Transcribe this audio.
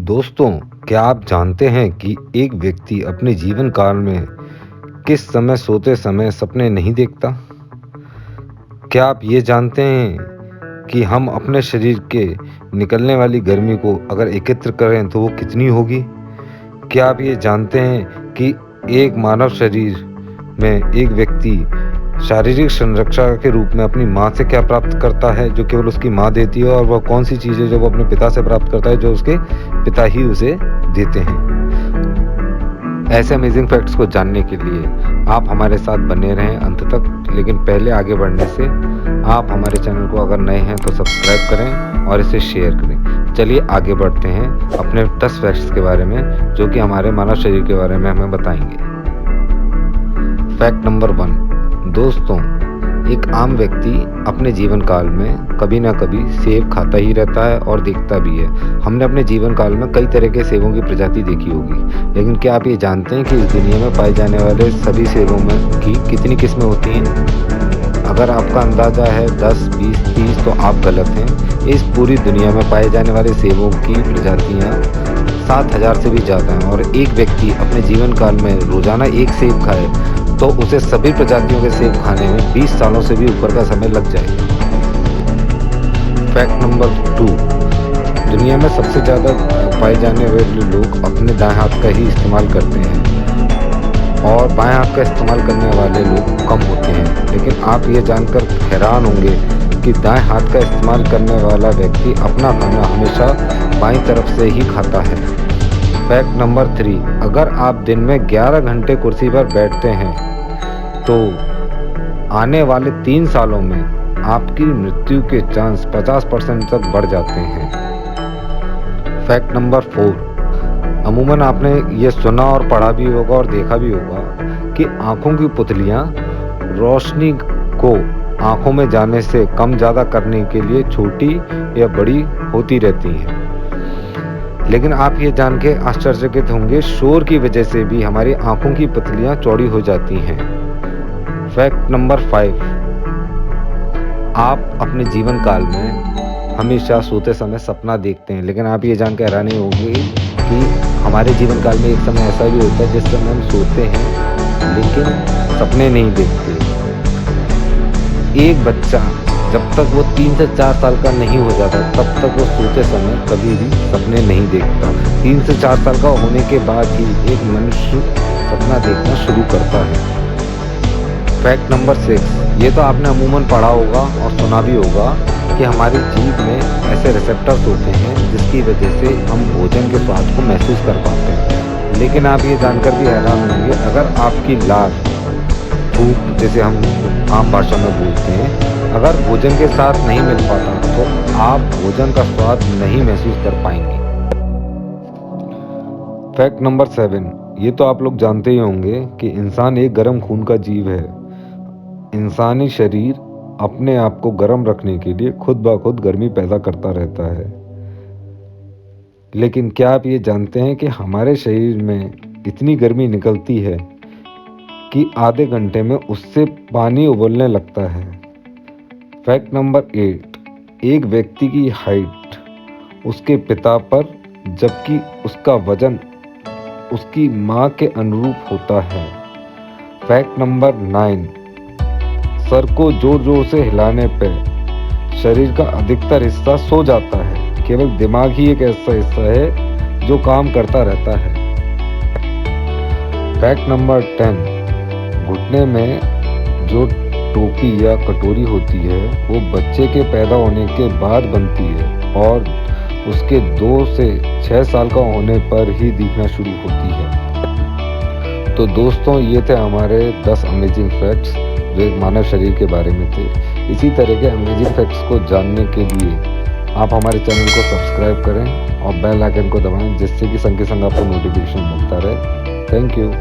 दोस्तों, क्या आप जानते हैं कि एक व्यक्ति अपने जीवन काल में किस समय सोते समय सपने नहीं देखता? क्या आप ये जानते हैं कि हम अपने शरीर के निकलने वाली गर्मी को अगर एकत्र करें तो वो कितनी होगी? क्या आप ये जानते हैं कि एक मानव शरीर में एक व्यक्ति शारीरिक संरक्षा के रूप में अपनी माँ से क्या प्राप्त करता है, जो केवल उसकी माँ देती है, और वह कौन सी चीज़ है जो वो अपने पिता से प्राप्त करता है, जो उसके पिता ही उसे देते हैं? ऐसे अमेजिंग फैक्ट्स को जानने के लिए आप हमारे साथ बने रहें अंत तक। लेकिन पहले आगे बढ़ने से आप हमारे चैनल को अगर नए हैं तो सब्सक्राइब करें और इसे शेयर करें। चलिए आगे बढ़ते हैं अपने 10 फैक्ट्स के बारे में, जो कि हमारे मानव शरीर के बारे में हमें बताएंगे। Fact number 1। दोस्तों, एक आम व्यक्ति अपने जीवन काल में कभी ना कभी सेब खाता ही रहता है और देखता भी है। हमने अपने जीवन काल में कई तरह के सेबों की प्रजाति देखी होगी, लेकिन क्या आप ये जानते हैं कि इस दुनिया में पाए जाने वाले सभी सेबों में की कितनी किस्में होती हैं? अगर आपका अंदाजा है 10, 20, 30 तो आप गलत हैं। इस पूरी दुनिया में पाए जाने वाले सेबों की प्रजातियाँ 7,000 से भी ज़्यादा हैं, और एक व्यक्ति अपने जीवन काल में रोज़ाना एक सेब खाए तो उसे सभी प्रजातियों के सेब खाने में 20 सालों से भी ऊपर का समय लग जाएगा। Fact number 2। दुनिया में सबसे ज़्यादा पाए जाने वाले लोग अपने दाएं हाथ का ही इस्तेमाल करते हैं, और बाएं हाथ का इस्तेमाल करने वाले लोग कम होते हैं। लेकिन आप ये जानकर हैरान होंगे कि दाएं हाथ का इस्तेमाल करने वाला व्यक्ति अपना खाना हमेशा बाईं तरफ से ही खाता है। Fact number 3। अगर आप दिन में 11 घंटे कुर्सी पर बैठते हैं तो आने वाले 3 सालों में आपकी मृत्यु के चांस 50% तक बढ़ जाते हैं। Fact number 4। अमूमन आपने ये सुना और पढ़ा भी होगा और देखा भी होगा कि आँखों की पुतलियाँ रोशनी को आँखों में जाने से कम ज़्यादा करने के लिए छोटी या बड़ी होती रहती हैं। लेकिन आप ये जान के आश्चर्यचकित होंगे, शोर की वजह से भी हमारी आँखों की पुतलियाँ चौड़ी हो जाती हैं। Fact number 5। आप अपने जीवन काल में हमेशा सोते समय सपना देखते हैं, लेकिन आप ये जान के हैरानी होगी कि हमारे जीवन काल में एक समय ऐसा भी होता है जिस समय हम सोते हैं लेकिन सपने नहीं देखते। एक बच्चा जब तक वो 3 से 4 साल का नहीं हो जाता तब तक वो सोते समय कभी भी सपने नहीं देखता। 3 से 4 साल का होने के बाद ही एक मनुष्य सपना देखना शुरू करता है। Fact number 6। ये तो आपने अमूमन पढ़ा होगा और सुना भी होगा कि हमारी जीभ में ऐसे रिसेप्टर्स होते हैं जिसकी वजह से हम भोजन के स्वाद को महसूस कर पाते हैं। लेकिन आप ये जानकर भी हैरान होंगे, अगर आपकी लार, थूक जैसे हम आम भाषा में बोलते हैं, अगर भोजन के साथ नहीं मिल पाता तो आप भोजन का स्वाद नहीं महसूस कर पाएंगे। Fact number 7। ये तो आप लोग जानते ही होंगे कि इंसान एक गर्म खून का जीव है। इंसानी शरीर अपने आप को गर्म रखने के लिए खुद ब खुद गर्मी पैदा करता रहता है। लेकिन क्या आप ये जानते हैं कि हमारे शरीर में इतनी गर्मी निकलती है कि आधे घंटे में उससे पानी उबलने लगता है। Fact number 8। एक व्यक्ति की हाइट उसके पिता पर, जबकि उसका वजन उसकी माँ के अनुरूप होता है। Fact number 9। सर को जोर जोर से हिलाने पर शरीर का अधिकतर हिस्सा सो जाता है, केवल दिमाग ही एक ऐसा हिस्सा है जो काम करता रहता है। Fact number 10। घुटने में जो टोपी या कटोरी होती है वो बच्चे के पैदा होने के बाद बनती है और उसके 2 से 6 साल का होने पर ही दिखना शुरू होती है। तो दोस्तों, ये थे हमारे 10 अमेजिंग फैक्ट्स जो एक मानव शरीर के बारे में थे। इसी तरह के अमेजिंग फैक्ट्स को जानने के लिए आप हमारे चैनल को सब्सक्राइब करें और बेल आइकन को दबाएं, जिससे कि संग के संग आपको नोटिफिकेशन मिलता रहे। Thank you.